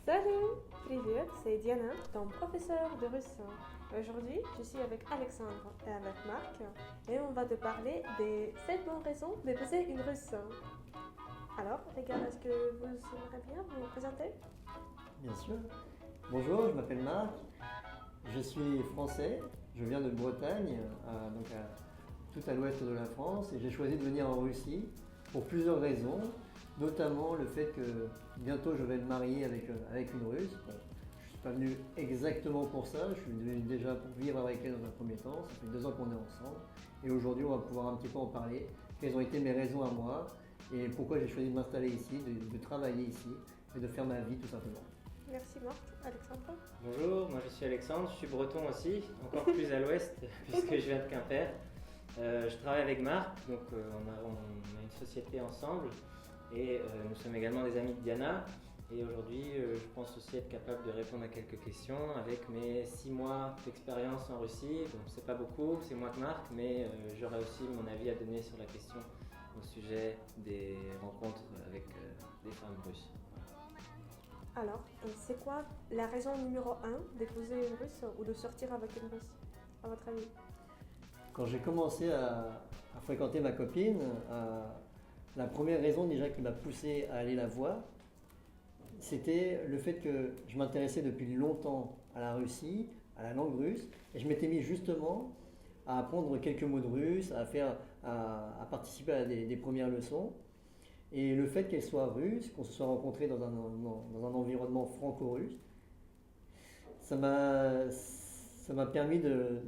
Salut, привет, c'est Diana, ton professeur de russe. Aujourd'hui, je suis avec Alexandre et avec Marc et on va te parler des 7 bonnes raisons d'épouser une russe. Alors, les gars, est-ce que vous aimeriez bien vous présenter? Bien sûr. Bonjour, je m'appelle Marc, je suis français, je viens de Bretagne, tout à l'ouest de la France, et j'ai choisi de venir en Russie pour plusieurs raisons, notamment le fait que bientôt je vais me marier avec une Russe. Bon, je ne suis pas venu exactement pour ça, je suis venu déjà pour vivre avec elle dans un premier temps, ça fait 2 ans qu'on est ensemble, et aujourd'hui on va pouvoir un petit peu en parler, quelles ont été mes raisons à moi, et pourquoi j'ai choisi de m'installer ici, de travailler ici, et de faire ma vie tout simplement. Merci Marc. Alexandre? Bonjour, moi je suis Alexandre, je suis breton aussi, encore plus à l'ouest puisque je viens de Quimper. Je travaille avec Marc, donc on a une société ensemble et nous sommes également des amis de Diana. Et aujourd'hui, je pense aussi être capable de répondre à quelques questions avec mes 6 mois d'expérience en Russie. Donc c'est pas beaucoup, c'est moins que Marc, mais j'aurai aussi mon avis à donner sur la question au sujet des rencontres avec des femmes russes. Alors, c'est quoi la raison numéro 1 d'épouser une russe ou de sortir avec une russe, à votre avis? Quand j'ai commencé à fréquenter ma copine, la première raison déjà qui m'a poussé à aller la voir, c'était le fait que je m'intéressais depuis longtemps à la Russie, à la langue russe, et je m'étais mis justement à apprendre quelques mots de russe, à participer à des premières leçons. Et le fait qu'elle soit russe, qu'on se soit rencontrés dans un environnement franco-russe, ça m'a permis de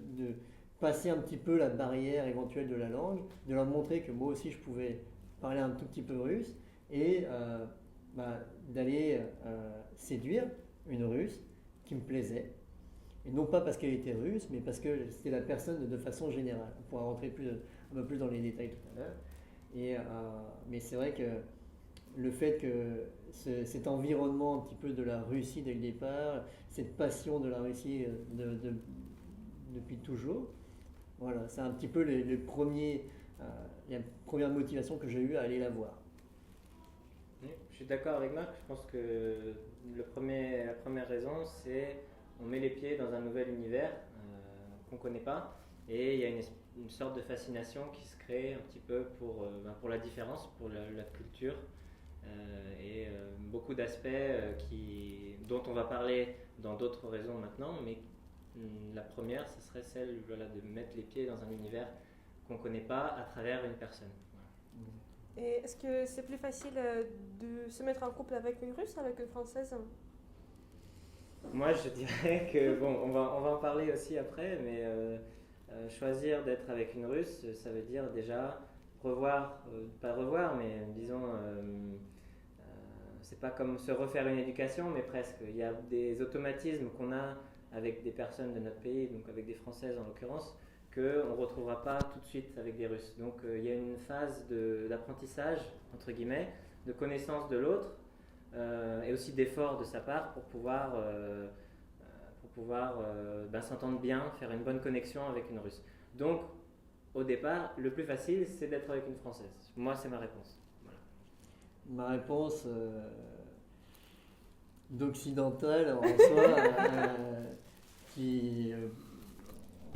passer un petit peu la barrière éventuelle de la langue, de leur montrer que moi aussi je pouvais parler un tout petit peu russe et d'aller séduire une russe qui me plaisait. Et non pas parce qu'elle était russe, mais parce que c'était la personne de façon générale. On pourra rentrer un peu plus dans les détails tout à l'heure. Mais c'est vrai que le fait que cet environnement un petit peu de la Russie dès le départ, cette passion de la Russie depuis toujours, voilà, c'est un petit peu la première motivation que j'ai eue à aller la voir. Oui, je suis d'accord avec Marc, je pense que la première raison c'est on met les pieds dans un nouvel univers qu'on ne connaît pas et il y a une sorte de fascination qui se crée un petit peu pour la différence, pour la culture et beaucoup d'aspects dont on va parler dans d'autres raisons maintenant, mais la première ce serait celle de mettre les pieds dans un univers qu'on ne connaît pas à travers une personne. Voilà. Et est-ce que c'est plus facile de se mettre en couple avec une russe ou avec une française? Moi, je dirais que, bon, on va en parler aussi après, mais choisir d'être avec une russe, ça veut dire déjà pas revoir, mais disons, c'est pas comme se refaire une éducation, mais presque. Il y a des automatismes qu'on a avec des personnes de notre pays, donc avec des Françaises en l'occurrence, qu'on ne retrouvera pas tout de suite avec des Russes. Donc il y a une phase d'apprentissage, entre guillemets, de connaissance de l'autre, et aussi d'efforts de sa part pour pouvoir s'entendre bien, faire une bonne connexion avec une Russe. Donc, au départ, le plus facile, c'est d'être avec une Française. Moi, c'est ma réponse. Voilà. Ma réponse d'occidentale en soi, qui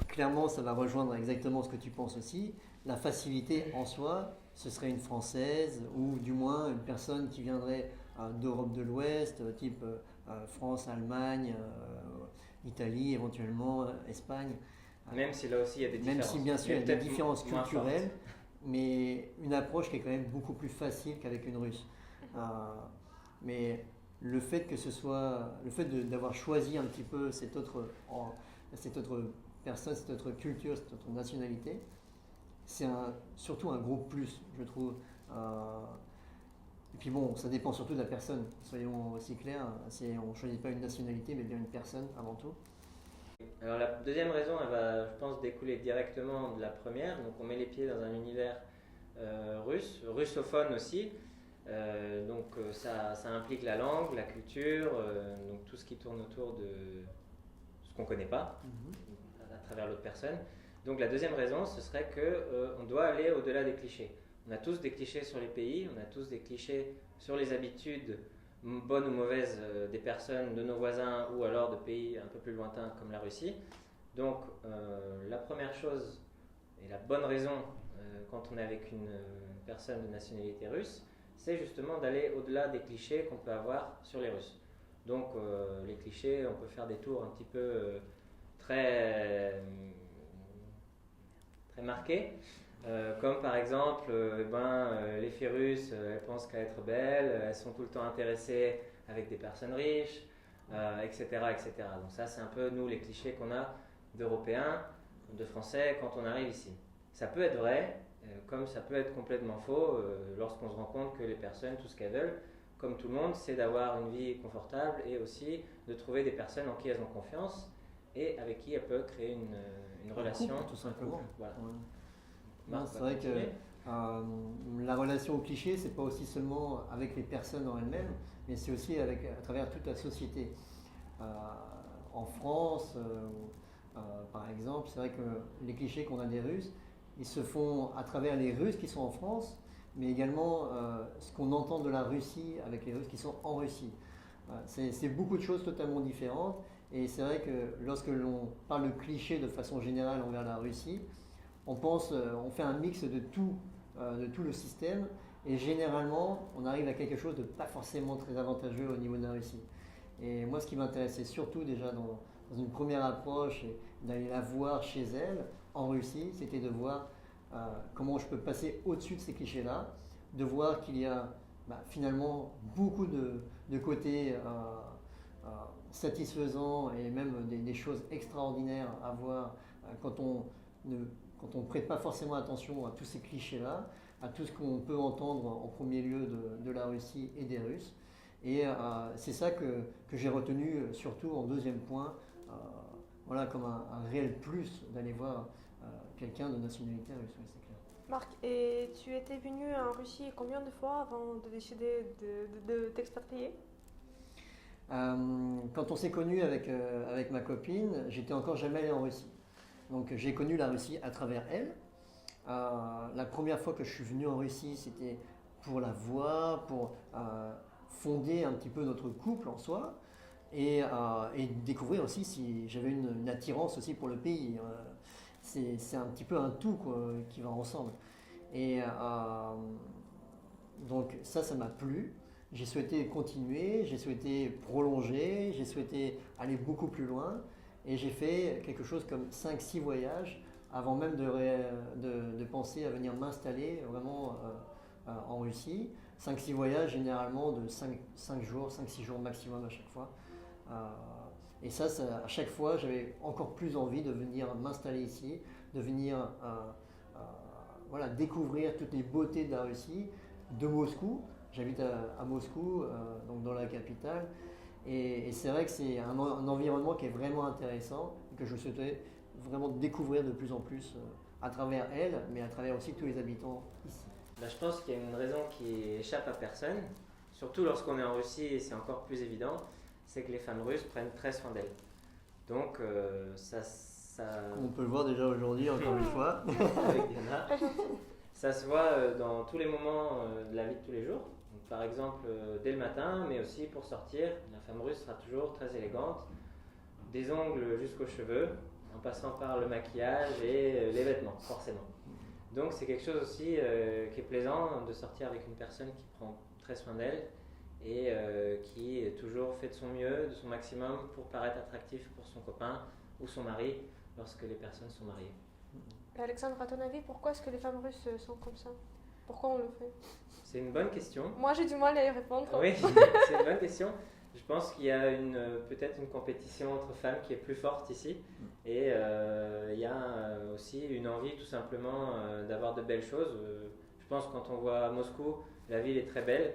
clairement ça va rejoindre exactement ce que tu penses aussi. La facilité en soi, ce serait une Française ou du moins une personne qui viendrait d'Europe de l'Ouest, type France, Allemagne, Italie, éventuellement Espagne. Même si là aussi il y a des Même différences. si bien sûr il y a des différences moins culturelles, fortes. mais une approche qui est quand même beaucoup plus facile qu'avec une Russe. Mais le fait d'avoir choisi un petit peu cette autre personne, cette autre culture, cette autre nationalité, c'est surtout un gros plus, je trouve. Et puis bon, ça dépend surtout de la personne, soyons aussi clairs. On ne choisit pas une nationalité, mais bien une personne avant tout. Alors la deuxième raison, elle va, je pense, découler directement de la première. Donc on met les pieds dans un univers russophone aussi. Ça implique la langue, la culture, donc tout ce qui tourne autour de ce qu'on ne connaît pas à travers l'autre personne. Donc la deuxième raison, ce serait qu'on doit aller au-delà des clichés. On a tous des clichés sur les pays, on a tous des clichés sur les habitudes bonne ou mauvaise des personnes, de nos voisins ou alors de pays un peu plus lointains comme la Russie. Donc la première chose et la bonne raison quand on est avec une personne de nationalité russe, c'est justement d'aller au-delà des clichés qu'on peut avoir sur les Russes. Donc les clichés, on peut faire des tours un petit peu très marqués. Comme par exemple, les filles russes, elles pensent qu'à être belles, elles sont tout le temps intéressées avec des personnes riches, etc., etc. Donc ça, c'est un peu, nous, les clichés qu'on a d'Européens, de Français, quand on arrive ici. Ça peut être vrai, comme ça peut être complètement faux, lorsqu'on se rend compte que les personnes, tout ce qu'elles veulent, comme tout le monde, c'est d'avoir une vie confortable et aussi de trouver des personnes en qui elles ont confiance et avec qui elles peuvent créer une relation. Couple, tout simplement. Voilà. Ouais. Marc, C'est vrai que la relation au cliché, c'est pas aussi seulement avec les personnes en elles-mêmes, mais c'est aussi à travers toute la société. En France, par exemple, c'est vrai que les clichés qu'on a des Russes, ils se font à travers les Russes qui sont en France, mais également ce qu'on entend de la Russie avec les Russes qui sont en Russie. C'est beaucoup de choses totalement différentes, et c'est vrai que lorsque l'on parle de clichés de façon générale envers la Russie, on fait un mix de tout le système, et généralement on arrive à quelque chose de pas forcément très avantageux au niveau de la Russie. Et moi, ce qui m'intéressait surtout déjà dans une première approche, et d'aller la voir chez elle en Russie, c'était de voir comment je peux passer au-dessus de ces clichés-là, de voir qu'il y a finalement beaucoup de côtés satisfaisants et même des choses extraordinaires à voir quand on ne prête pas forcément attention à tous ces clichés-là, à tout ce qu'on peut entendre en premier lieu de la Russie et des Russes. Et c'est ça que j'ai retenu surtout en deuxième point, voilà, comme un réel plus d'aller voir quelqu'un de nationalité russe, oui, c'est clair. Marc, et tu étais venu en Russie combien de fois avant de décider de t'expatrier? Quand on s'est connus avec ma copine, j'étais encore jamais allé en Russie. Donc j'ai connu la Russie à travers elle. La première fois que je suis venu en Russie, c'était pour la voir, pour fonder un petit peu notre couple en soi, et découvrir aussi si j'avais une attirance aussi pour le pays. C'est un petit peu un tout quoi, qui va ensemble. Et donc ça m'a plu. J'ai souhaité continuer, j'ai souhaité prolonger, j'ai souhaité aller beaucoup plus loin. Et j'ai fait quelque chose comme 5-6 voyages avant même de penser à venir m'installer vraiment en Russie. 5-6 voyages généralement de 5 jours, 5-6 jours maximum à chaque fois. Et ça, à chaque fois, j'avais encore plus envie de venir m'installer ici, de venir voilà, découvrir toutes les beautés de la Russie, de Moscou. J'habite à Moscou, donc dans la capitale. Et c'est vrai que c'est un environnement qui est vraiment intéressant et que je souhaitais vraiment découvrir de plus en plus à travers elle, mais à travers aussi tous les habitants ici. Je pense qu'il y a une raison qui échappe à personne, surtout lorsqu'on est en Russie, et c'est encore plus évident, c'est que les femmes russes prennent très soin d'elles. Donc ça... On peut le voir déjà aujourd'hui, encore une fois. Avec Diana. Ça se voit dans tous les moments de la vie de tous les jours. Donc, par exemple, dès le matin, mais aussi pour sortir, la femme russe sera toujours très élégante, des ongles jusqu'aux cheveux, en passant par le maquillage et les vêtements, forcément. Donc c'est quelque chose aussi qui est plaisant de sortir avec une personne qui prend très soin d'elle et qui toujours fait de son mieux, de son maximum pour paraître attractif pour son copain ou son mari lorsque les personnes sont mariées. Alexandre, à ton avis, pourquoi est-ce que les femmes russes sont comme ça? Pourquoi on le fait? C'est une bonne question. Moi, j'ai du mal à y répondre. Oui, c'est une bonne question. Je pense qu'il y a peut-être une compétition entre femmes qui est plus forte ici. Et il y a aussi une envie tout simplement d'avoir de belles choses. Je pense que quand on voit Moscou, la ville est très belle.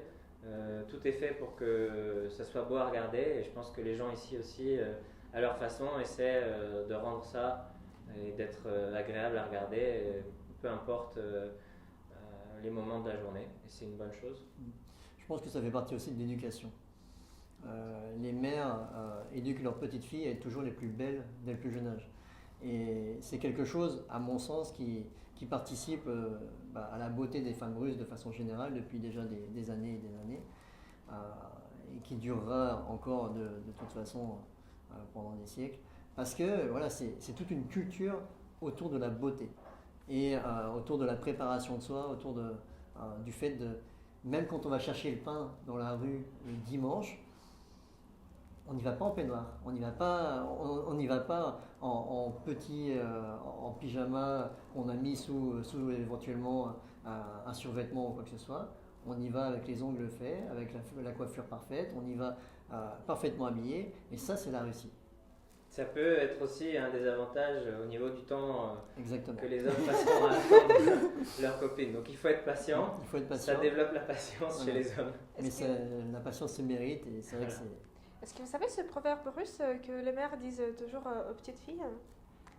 Tout est fait pour que ça soit beau à regarder. Et je pense que les gens ici aussi, à leur façon, essaient de rendre ça et d'être agréable à regarder, peu importe les moments de la journée. Et c'est une bonne chose. Je pense que ça fait partie aussi de l'éducation. Les mères éduquent leurs petites filles à être toujours les plus belles dès le plus jeune âge. Et c'est quelque chose, à mon sens, qui participe à la beauté des femmes russes de façon générale depuis déjà des années et des années. et qui durera encore de toute façon pendant des siècles. Parce que voilà, c'est toute une culture autour de la beauté et autour de la préparation de soi, autour du fait de, même quand on va chercher le pain dans la rue le dimanche, on n'y va pas en peignoir, on n'y va pas, on n'y va pas en petit, en pyjama qu'on a mis sous éventuellement un survêtement ou quoi que ce soit. On y va avec les ongles faits, avec la coiffure parfaite, on y va parfaitement habillé, et ça c'est la réussite. Ça peut être aussi un des avantages au niveau du temps Exactement. que les hommes passeront à attendre leurs copines. Donc il faut être patient, Il faut être patient. Ça développe la patience chez les hommes. Mais la patience se mérite, et c'est vrai que c'est... Est-ce que vous savez ce proverbe russe que les mères disent toujours aux petites filles?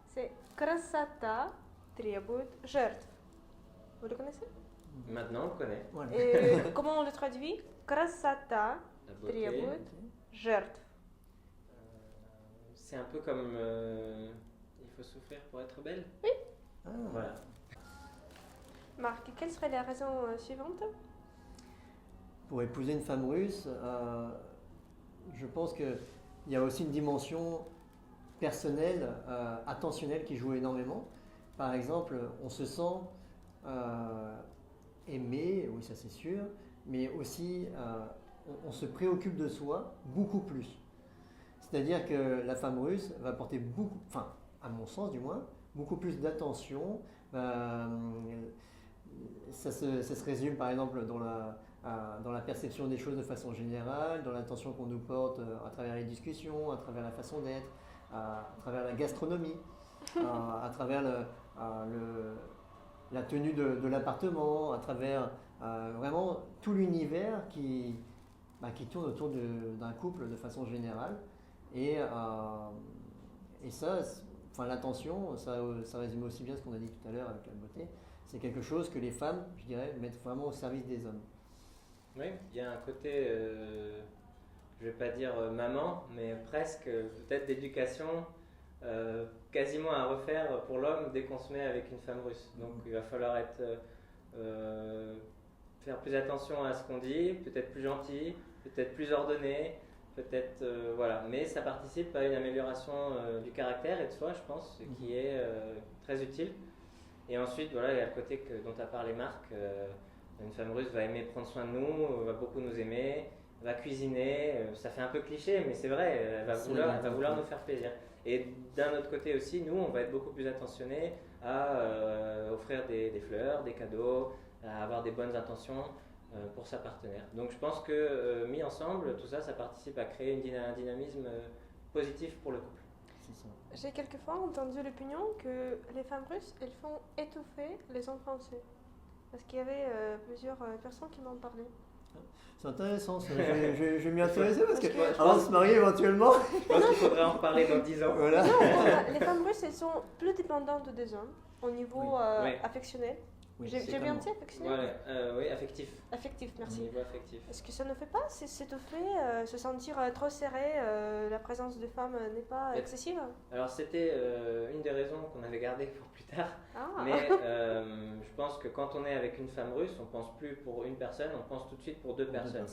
C'est «Красота требует жертв». Vous le connaissez? Maintenant, on le connaît. Voilà. Et comment on le traduit? «Красота La beauté, требует жертв». c'est un peu comme il faut souffrir pour être belle. Ah. Voilà. Marc, quelle serait la raison suivante? Pour épouser une femme russe, je pense qu'il y a aussi une dimension personnelle, attentionnelle qui joue énormément. Par exemple, on se sent aimé, oui ça c'est sûr, mais aussi on se préoccupe de soi beaucoup plus. C'est-à-dire que la femme russe va porter beaucoup, enfin à mon sens du moins, beaucoup plus d'attention. Ça se résume par exemple dans la perception des choses de façon générale, dans l'attention qu'on nous porte à travers les discussions, à travers la façon d'être, à travers la gastronomie, à travers la tenue de l'appartement, à travers vraiment tout l'univers qui tourne autour d'un couple de façon générale. Et ça, enfin, l'attention, ça résume aussi bien ce qu'on a dit tout à l'heure avec la beauté. C'est quelque chose que les femmes, je dirais, mettent vraiment au service des hommes. Oui, il y a un côté, je ne vais pas dire maman, mais presque peut-être d'éducation quasiment à refaire pour l'homme dès qu'on se met avec une femme russe. Donc il va falloir faire plus attention à ce qu'on dit, peut-être plus gentil, peut-être plus ordonné, peut-être voilà. Mais ça participe à une amélioration du caractère et de soi, je pense, qui est très utile. Et ensuite, voilà, il y a le côté dont tu as parlé, Marc. Une femme russe va aimer prendre soin de nous, va beaucoup nous aimer, va cuisiner. Ça fait un peu cliché, mais c'est vrai, elle va vouloir nous faire plaisir. Et d'un autre côté aussi, nous, on va être beaucoup plus attentionnés à offrir des fleurs, des cadeaux, à avoir des bonnes intentions pour sa partenaire. Donc je pense que mis ensemble, tout ça, ça participe à créer un dynamisme positif pour le couple. J'ai quelquefois entendu l'opinion que les femmes russes, elles font étouffer les hommes français. Parce qu'il y avait plusieurs personnes qui m'en parlaient. C'est intéressant, ça. Je vais m'y intéresser parce Parce avant de se marier éventuellement. Je pense qu'il faudrait en reparler dans 10 ans. Voilà. Non, les femmes russes, elles sont plus dépendantes des hommes au niveau Oui. affectionnel. Oui, J'ai bien dit affectionnel? Voilà, oui, affectif. Affectif, merci. Niveau affectif. Est-ce que ça ne fait pas s'étouffer, se sentir trop serré, la présence de femmes n'est pas excessive? Alors c'était une des raisons qu'on avait gardées pour plus tard. Ah. Mais je pense que quand on est avec une femme russe, on pense plus pour une personne, on pense tout de suite pour deux personnes.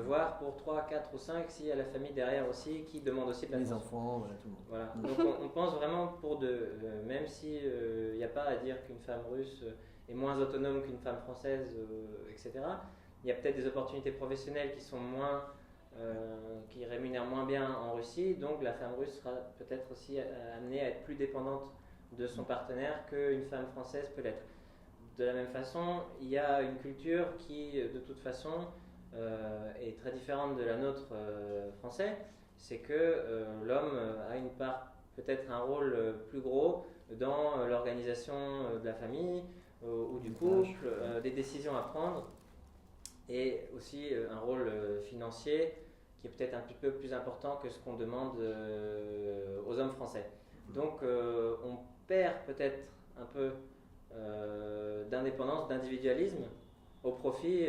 Voire pour 3, 4 ou 5 s'il y a la famille derrière aussi qui demande aussi de Les l'attention. enfants, voilà, tout le monde. Voilà. Donc on pense vraiment pour deux, même si il n'y a pas à dire qu'une femme russe est moins autonome qu'une femme française, etc. Il y a peut-être des opportunités professionnelles qui sont moins, qui rémunèrent moins bien en Russie, donc la femme russe sera peut-être aussi amenée à être plus dépendante de son partenaire qu'une femme française peut l'être. De la même façon, il y a une culture qui, de toute façon, est très différente de la nôtre français. C'est que l'homme a une part, peut-être un rôle plus gros dans l'organisation de la famille ou du couple, des décisions à prendre, et aussi un rôle financier qui est peut-être un petit peu plus important que ce qu'on demande aux hommes français. Donc on perd peut-être un peu d'indépendance, d'individualisme au profit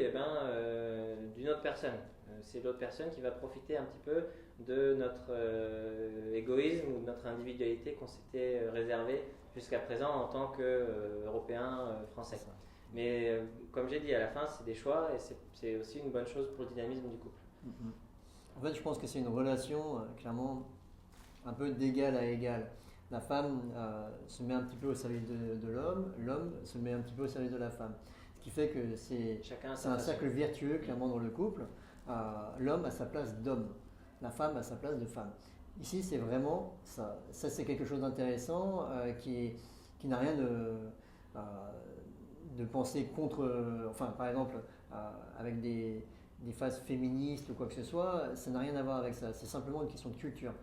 d'une autre personne. C'est l'autre personne qui va profiter un petit peu de notre égoïsme ou de notre individualité qu'on s'était réservé jusqu'à présent en tant qu'Européens français. Mais comme j'ai dit à la fin, c'est des choix et c'est aussi une bonne chose pour le dynamisme du couple. En fait, je pense que c'est une relation clairement un peu d'égal à égal. La femme se met un petit peu au service de l'homme, l'homme se met un petit peu au service de la femme. Ce qui fait que c'est un cercle vertueux clairement dans le couple. L'homme a sa place d'homme, la femme a sa place de femme. Ici, c'est vraiment ça. Ça, c'est quelque chose d'intéressant qui n'a rien euh, de penser contre. Enfin, par exemple, avec des phases féministes ou quoi que ce soit, ça n'a rien à voir avec ça. C'est simplement une question de culture.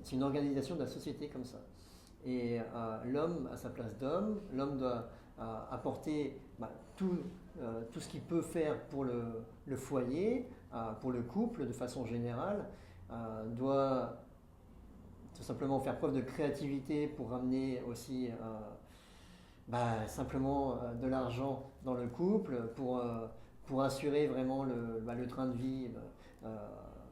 C'est une organisation de la société comme ça. Et l'homme a sa place d'homme, l'homme doit apporter tout ce qu'il peut faire pour le foyer, pour le couple de façon générale, doit tout simplement faire preuve de créativité pour ramener aussi simplement de l'argent dans le couple, pour assurer vraiment le train de vie.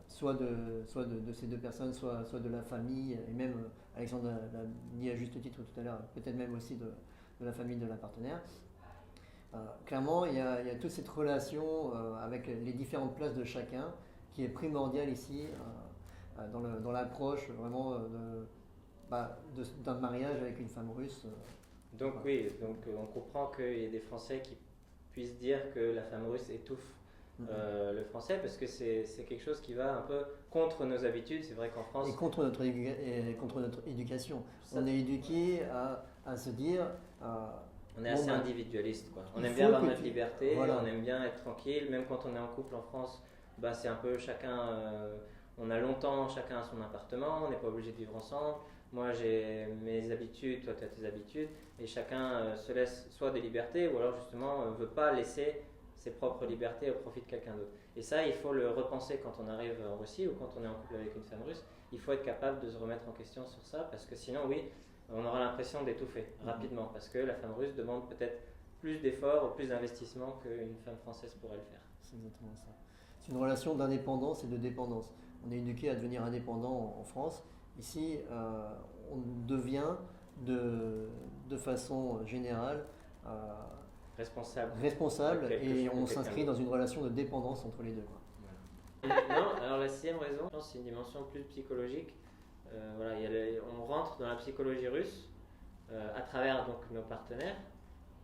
Soit de ces deux personnes, soit de la famille, et même Alexandre l'a dit à juste titre tout à l'heure, peut-être même aussi de la famille de la partenaire. Clairement, il y a toute cette relation avec les différentes places de chacun qui est primordiale ici dans l'approche vraiment d'un mariage avec une femme russe. Donc oui, on comprend qu'il y a des Français qui puissent dire que la femme russe étouffe le français, parce que c'est quelque chose qui va un peu contre nos habitudes. C'est vrai qu'en France... Et contre notre éducation. On est éduqué à se dire... on est assez individualiste, quoi. On aime bien avoir notre liberté, voilà. On aime bien être tranquille, même quand on est en couple en France, c'est un peu chacun... on a longtemps, chacun a son appartement, on n'est pas obligé de vivre ensemble. Moi j'ai mes habitudes, toi tu as tes habitudes, et chacun se laisse soit des libertés, ou alors justement ne veut pas laisser ses propres libertés au profit de quelqu'un d'autre. Et ça, il faut le repenser quand on arrive en Russie ou quand on est en couple avec une femme russe. Il faut être capable de se remettre en question sur ça, parce que sinon, oui, on aura l'impression d'étouffer rapidement, parce que la femme russe demande peut-être plus d'efforts ou plus d'investissement qu'une femme française pourrait le faire. C'est exactement ça. C'est une relation d'indépendance et de dépendance. On est éduqué à devenir indépendant en France. Ici, on devient de façon générale responsable et on s'inscrit dans une relation de dépendance entre les deux. Voilà. Non, alors la sixième raison, je pense, c'est une dimension plus psychologique. On rentre dans la psychologie russe à travers donc nos partenaires,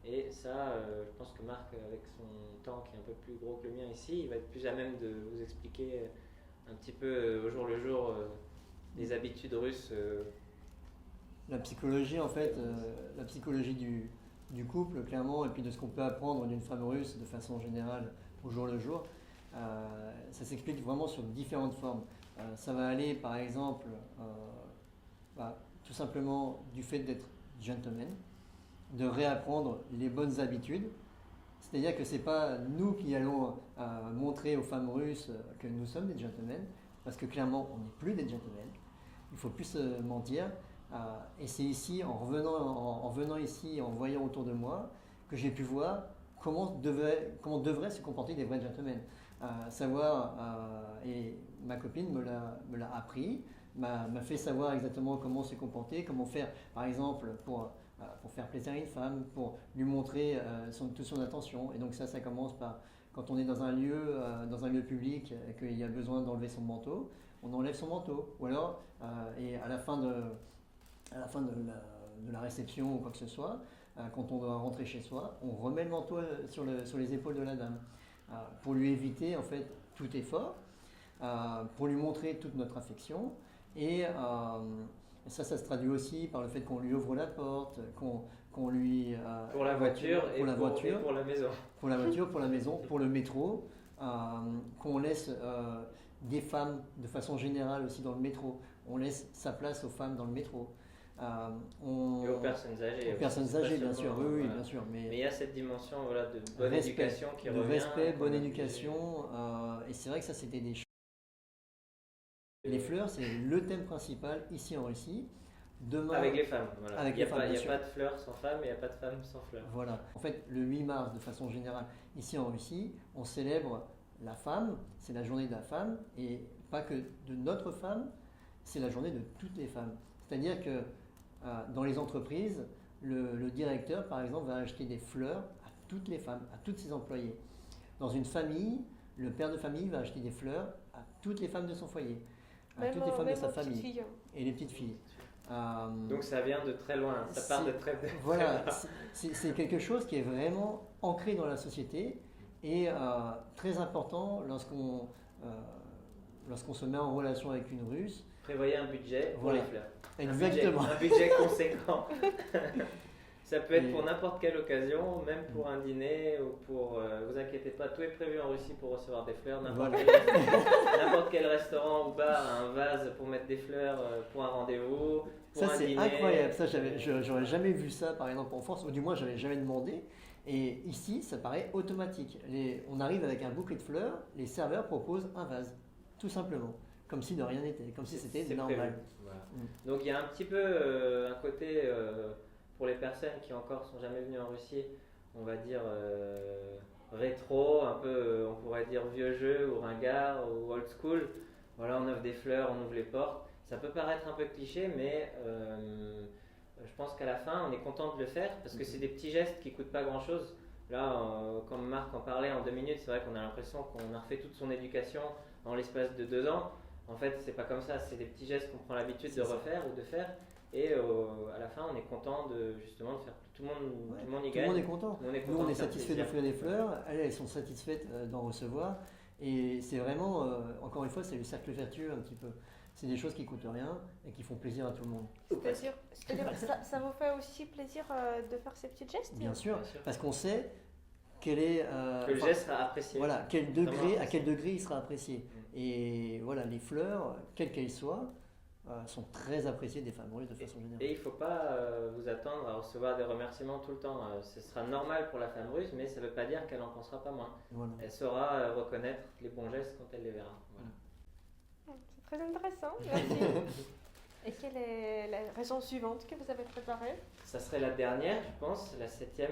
et ça, je pense que Marc, avec son temps qui est un peu plus gros que le mien ici, il va être plus à même de vous expliquer un petit peu au jour le jour les habitudes russes. La psychologie, en fait, la psychologie du couple, clairement, et puis de ce qu'on peut apprendre d'une femme russe de façon générale au jour le jour, ça s'explique vraiment sur différentes formes. Ça va aller, par exemple, tout simplement du fait d'être gentleman, de réapprendre les bonnes habitudes. C'est-à-dire que ce n'est pas nous qui allons montrer aux femmes russes que nous sommes des gentlemen, parce que clairement, on n'est plus des gentlemen. Il ne faut plus se mentir. Et c'est ici, en venant ici, en voyant autour de moi, que j'ai pu voir comment devraient se comporter des vrais gentlemen. Et ma copine me l'a appris, m'a fait savoir exactement comment se comporter, comment faire, par exemple, pour faire plaisir à une femme, pour lui montrer toute son attention. Et donc ça commence par, quand on est dans un lieu public et qu'il y a besoin d'enlever son manteau, on enlève son manteau. Ou alors, et à la fin de la réception ou quoi que ce soit, quand on doit rentrer chez soi, on remet le manteau sur les épaules de la dame, pour lui éviter en fait tout effort, pour lui montrer toute notre affection. Et ça se traduit aussi par le fait qu'on lui ouvre la porte, qu'on lui... pour la voiture et pour la maison. Pour la voiture, pour la maison, pour le métro, qu'on laisse des femmes de façon générale aussi dans le métro. On laisse sa place aux femmes dans le métro. Et aux personnes âgées. Aux personnes âgées, bien sûr, oui, bien sûr. Mais il y a cette dimension de bonne éducation qui revient. De respect, bonne éducation. Et c'est vrai que ça, c'était des choses. Les fleurs, c'est le thème principal ici en Russie. Demain, avec les femmes, voilà. Avec il n'y a, pas de fleurs sans femmes et il n'y a pas de femmes sans fleurs. Voilà. En fait, le 8 mars, de façon générale, ici en Russie, on célèbre la femme, c'est la journée de la femme, et pas que de notre femme, c'est la journée de toutes les femmes. C'est-à-dire que dans les entreprises, le directeur, par exemple, va acheter des fleurs à toutes les femmes, à tous ses employés. Dans une famille, le père de famille va acheter des fleurs à toutes les femmes de son foyer, Même, toutes les femmes de même sa aux petites famille filles. et les petites filles. Donc ça vient de très loin, ça part de très loin. Voilà, c'est quelque chose qui est vraiment ancré dans la société et très important lorsqu'on se met en relation avec une Russe. Prévoyez un budget pour Voilà. les fleurs. Exactement. Un budget conséquent. Ça peut être pour n'importe quelle occasion, même pour un dîner ou pour. Vous inquiétez pas, tout est prévu en Russie pour recevoir des fleurs. Voilà. N'importe quel restaurant ou bar a un vase pour mettre des fleurs pour un rendez-vous. Pour Ça un c'est dîner. incroyable, ça j'aurais jamais vu ça par exemple en France, ou du moins j'avais jamais demandé. Et ici ça paraît automatique. On arrive avec un bouquet de fleurs, les serveurs proposent un vase, tout simplement, comme si de rien n'était, comme si c'était C'est normal. prévu. Voilà. Donc il y a un petit peu un côté pour les personnes qui encore sont jamais venues en Russie, on va dire rétro, un peu on pourrait dire vieux jeu ou ringard ou old school. Voilà, on offre des fleurs, on ouvre les portes. Ça peut paraître un peu cliché, mais je pense qu'à la fin on est content de le faire parce que c'est des petits gestes qui coûtent pas grand chose. Là, comme Marc en parlait en 2 minutes, c'est vrai qu'on a l'impression qu'on a refait toute son éducation en l'espace de 2 ans. En fait, c'est pas comme ça, c'est des petits gestes qu'on prend l'habitude de refaire ou de faire. Et à la fin, on est content justement de faire. Tout le monde y Tout le gagne. monde est content. Nous, On est de faire satisfait plaisir. d'offrir des fleurs, elles sont satisfaites d'en recevoir. Et c'est vraiment, encore une fois, c'est le cercle vertueux un petit peu. C'est des choses qui coûtent rien et qui font plaisir à tout le monde. C'est-à-dire ça vous fait aussi plaisir de faire ces petits gestes? Bien sûr, Bien sûr. parce qu'on sait quel est, Que le geste sera apprécié. voilà, à quel degré il sera apprécié. Mm. Et voilà, les fleurs, quelles qu'elles soient, sont très appréciées des femmes russes de façon générale. Et il ne faut pas vous attendre à recevoir des remerciements tout le temps. Ce sera normal pour la femme russe, mais ça ne veut pas dire qu'elle n'en pensera pas moins. Voilà. Elle saura reconnaître les bons gestes quand elle les verra. Voilà. C'est très intéressant, merci. Et quelle est la raison suivante que vous avez préparée? Ça serait la dernière, je pense, la 7e.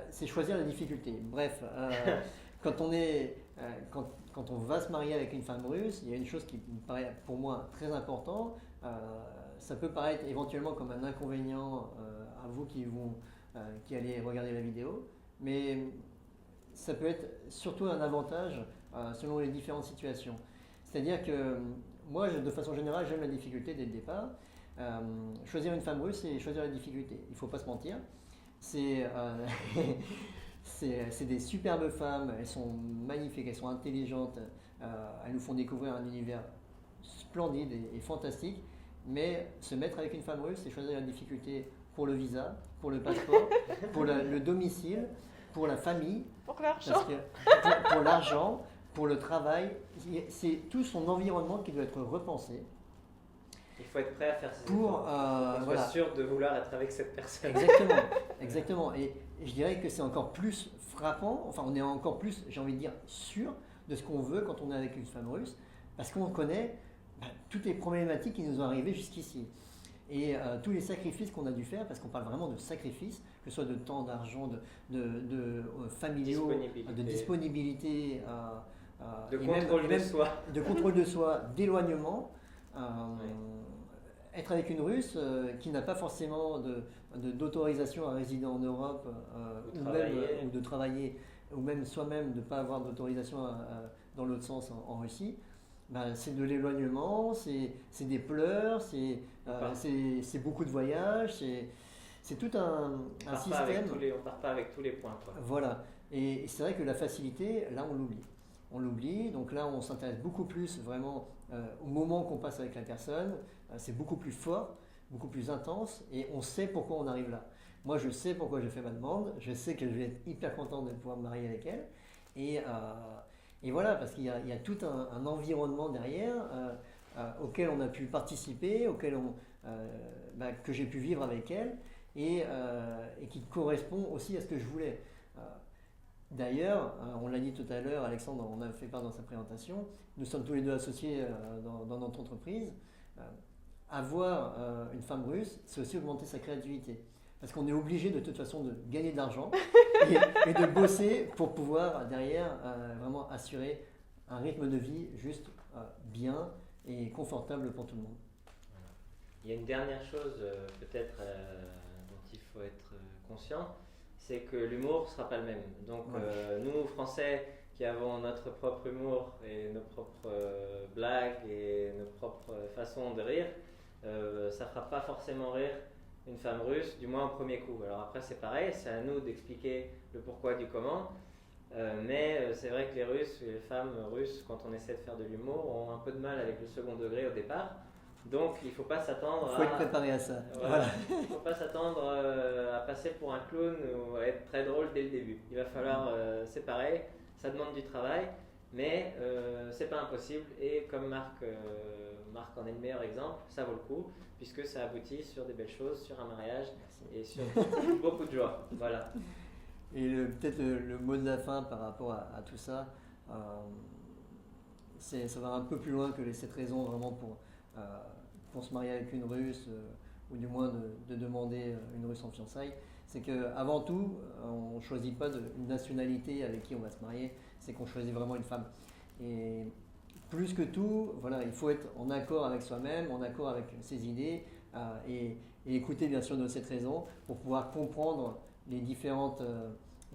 C'est choisir la difficulté. Bref, quand on va se marier avec une femme russe, il y a une chose qui me paraît pour moi très importante. Ça peut paraître éventuellement comme un inconvénient à vous qui allez regarder la vidéo, mais ça peut être surtout un avantage selon les différentes situations. C'est-à-dire que moi, de façon générale, j'aime la difficulté dès le départ. Choisir une femme russe, c'est choisir la difficulté. Il ne faut pas se mentir. C'est des superbes femmes, elles sont magnifiques, elles sont intelligentes, elles nous font découvrir un univers splendide et fantastique. Mais se mettre avec une femme russe, c'est choisir la difficulté pour le visa, pour le passeport, pour le domicile, pour la famille, Pour l'argent. pour l'argent, pour le travail. C'est tout son environnement qui doit être repensé. Il faut être prêt à faire ses Pour efforts. voilà. Être sûr de vouloir être avec cette personne. Exactement, exactement. Et je dirais que c'est encore plus frappant, enfin on est encore plus, j'ai envie de dire, sûr de ce qu'on veut quand on est avec une femme russe, parce qu'on connaît toutes les problématiques qui nous ont arrivées jusqu'ici. Et tous les sacrifices qu'on a dû faire, parce qu'on parle vraiment de sacrifices, que ce soit de temps, d'argent, de familiaux, de disponibilité, De et contrôle même de soi. de contrôle de soi, d'éloignement. Être avec une Russe qui n'a pas forcément d'autorisation à résider en Europe ou de travailler, ou même soi-même de ne pas avoir d'autorisation dans l'autre sens en Russie, c'est de l'éloignement, c'est des pleurs, c'est beaucoup de voyages, c'est tout un système. On part pas avec tous les points. Quoi. Voilà, et c'est vrai que la facilité, là on l'oublie. On l'oublie, donc là on s'intéresse beaucoup plus vraiment au moment qu'on passe avec la personne, c'est beaucoup plus fort, beaucoup plus intense, et on sait pourquoi on arrive là. Moi je sais pourquoi j'ai fait ma demande, je sais que je vais être hyper content de pouvoir me marier avec elle, et voilà, parce qu'il y a tout un environnement derrière auquel on a pu participer, que j'ai pu vivre avec elle, et qui correspond aussi à ce que je voulais. D'ailleurs, on l'a dit tout à l'heure, Alexandre en a fait part dans sa présentation, nous sommes tous les deux associés dans notre entreprise. Avoir une femme russe, c'est aussi augmenter sa créativité. Parce qu'on est obligé de toute façon de gagner de l'argent et de bosser pour pouvoir derrière vraiment assurer un rythme de vie juste bien et confortable pour tout le monde. Voilà. Il y a une dernière chose peut-être dont il faut être conscient, c'est que l'humour ne sera pas le même. Donc nous, Français, qui avons notre propre humour et nos propres blagues et nos propres façons de rire, ça ne fera pas forcément rire une femme russe, du moins au premier coup. Alors après c'est pareil, c'est à nous d'expliquer le pourquoi du comment, mais c'est vrai que les Russes, les femmes russes, quand on essaie de faire de l'humour, ont un peu de mal avec le second degré au départ. Donc il ne faut pas s'attendre Il faut être préparé à ça. Voilà. Il ne faut pas s'attendre à passer pour un clown ou à être très drôle dès le début. Il va falloir, c'est pareil, ça demande du travail, mais c'est pas impossible. Et comme Marc en est le meilleur exemple, ça vaut le coup, puisque ça aboutit sur des belles choses, sur un mariage et sur beaucoup de joie. Voilà. Et peut-être le mot de la fin par rapport à tout ça, ça va un peu plus loin que les 7 raisons vraiment pour se marier avec une Russe, ou du moins de demander une Russe en fiançailles. C'est qu'avant tout, on ne choisit pas une nationalité avec qui on va se marier, c'est qu'on choisit vraiment une femme. Et plus que tout, voilà, il faut être en accord avec soi-même, en accord avec ses idées, et écouter bien sûr nos 7 raisons pour pouvoir comprendre les différentes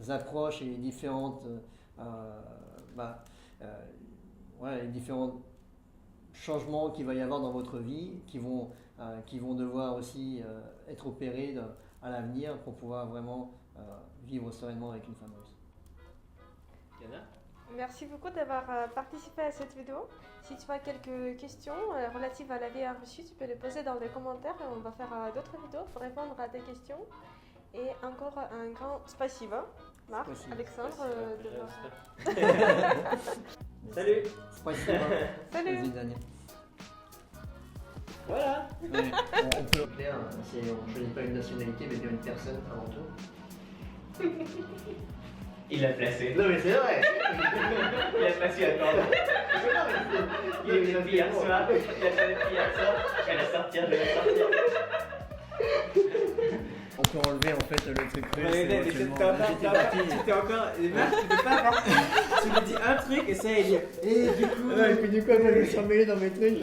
approches et les différentes les différents changements qu'il va y avoir dans votre vie qui vont devoir aussi être opérés à l'avenir pour pouvoir vraiment vivre sereinement avec une femme russe. Yana ? Merci beaucoup d'avoir participé à cette vidéo. Si tu as quelques questions relatives à la vie en Russie, tu peux les poser dans les commentaires et on va faire d'autres vidéos pour répondre à tes questions. Et encore un grand spasibo, Marc, Alexandre. Salut. Спасибо. Salut. До свидания. Voilà. Ouais, on peut clair, on ne choisit pas une nationalité mais bien une personne avant tout. Il l'a placé. Non mais c'est vrai. Il a pas su attendre. Il est venu depuis hier soir. Il a fait depuis hier soir. Je vais la sortir, On peut enlever en fait le truc russe. Mais éventuellement. c'était encore. Et Marc, tu peux pas faire. Tu me dis un truc et ça, il dit. Et du coup. Et puis du coup, moi je me suis emmêlé dans mes trucs.